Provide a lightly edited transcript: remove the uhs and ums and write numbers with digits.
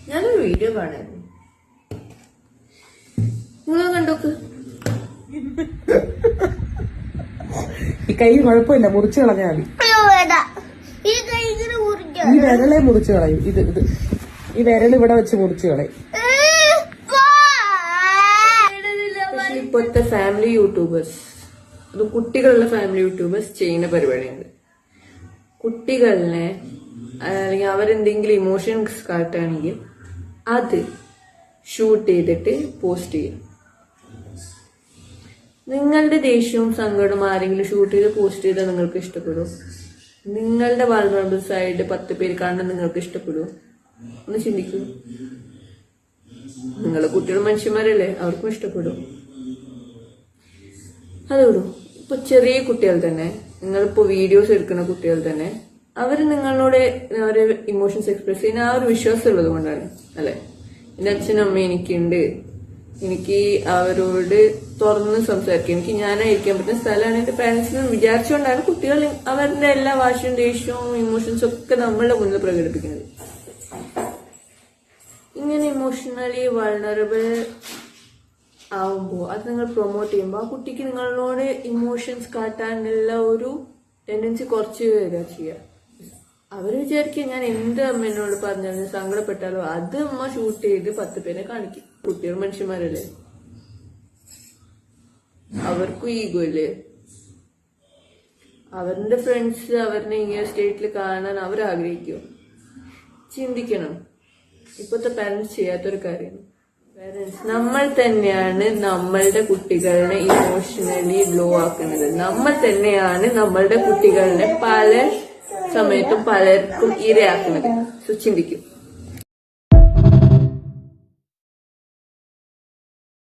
ഞാനൊരു വീഡിയോ കാണായിരുന്നു, നിങ്ങൾ കണ്ടോക്ക്. ഈ കൈ കുഴപ്പമില്ല, മുറിച്ചു കളഞ്ഞാൽ മതി. ഈ വിരലെ മുറിച്ചു കളയും. ഇത് ഈ വിരൽ ഇവിടെ വെച്ച് മുറിച്ചു കളയും. ഇപ്പോഴത്തെ ഫാമിലി യൂട്യൂബേഴ്സ്, അത് കുട്ടികളുടെ ഫാമിലി യൂട്യൂബേഴ്സ് ചെയ്യുന്ന പരിപാടിയുണ്ട്. കുട്ടികളിനെ അല്ലെങ്കിൽ അവരെന്തെങ്കിലും ഇമോഷൻസ് കാട്ടുകയാണെങ്കിൽ അത് ഷൂട്ട് ചെയ്തിട്ട് പോസ്റ്റ് ചെയ്യും. നിങ്ങളുടെ ദേഷ്യവും സങ്കടവും ആരെങ്കിലും ഷൂട്ട് ചെയ്ത് പോസ്റ്റ് ചെയ്താൽ നിങ്ങൾക്ക് ഇഷ്ടപ്പെടും? നിങ്ങളുടെ വാൾനറബിൾ സൈഡ് 10 പേര് കാണാൻ നിങ്ങൾക്ക് ഇഷ്ടപ്പെടും? ഒന്ന് ചിന്തിക്കൂ. നിങ്ങളെ കുട്ടികൾ മനുഷ്യന്മാരല്ലേ, അവർക്കും ഇഷ്ടപ്പെടും. അതോടു ഇപ്പൊ ചെറിയ കുട്ടികൾ തന്നെ, നിങ്ങളിപ്പോ വീഡിയോസ് എടുക്കുന്ന കുട്ടികൾ തന്നെ, അവര് നിങ്ങളോട് അവരെ ഇമോഷൻസ് എക്സ്പ്രസ് ചെയ്യുന്ന ആ ഒരു വിശ്വാസം ഉള്ളത് കൊണ്ടാണ് അല്ലെ. എന്റെ അച്ഛനും അമ്മ എനിക്കുണ്ട്, എനിക്ക് അവരോട് തുറന്ന് സംസാരിക്കാം, എനിക്ക് ഞാനായിരിക്കാൻ പറ്റുന്ന സ്ഥലമാണ് എന്റെ പാരന്റ്സിനും വിചാരിച്ചുകൊണ്ടാണ് കുട്ടികൾ അവരുടെ എല്ലാ വാശിയും ദേഷ്യവും ഇമോഷൻസും ഒക്കെ നമ്മളുടെ മുന്നിൽ പ്രകടിപ്പിക്കുന്നത്. ഇങ്ങനെ ഇമോഷണലി വൾണറബിൾ ആവുമ്പോ അത് നിങ്ങൾ പ്രൊമോട്ട് ചെയ്യുമ്പോൾ ആ കുട്ടിക്ക് നിങ്ങളോട് ഇമോഷൻസ് കാട്ടാനുള്ള ഒരു ടെൻഡൻസി കുറച്ച് വരിക ചെയ്യുക. അവര് വിചാരിക്കും ഞാൻ എന്ത് അമ്മേനോട് പറഞ്ഞാലും സങ്കടപ്പെട്ടാലോ അത് അമ്മ ഷൂട്ട് ചെയ്ത് 10 പേരെ കാണിക്കും. കുട്ടികൾ മനുഷ്യന്മാരല്ലേ, അവർക്കും ഈഗോ ഇല്ലേ? അവരുടെ ഫ്രണ്ട്സ് അവരുടെ ഇങ്ങനെ സ്റ്റേറ്റിൽ കാണാൻ അവർ ആഗ്രഹിക്കും. ചിന്തിക്കണം. ഇപ്പോഴത്തെ പാരന്റ്സ് ചെയ്യാത്തൊരു കാര്യമാണ്. പാരന്റ്സ് നമ്മൾ തന്നെയാണ് നമ്മളുടെ കുട്ടികളെ ഇമോഷണലി ബ്ലോ ആക്കുന്നത്. നമ്മൾ തന്നെയാണ് നമ്മളുടെ കുട്ടികളെ പല സമയത്തും പലർക്കും ഇരയാക്കുന്നത്. സോ ചിന്തിക്കും.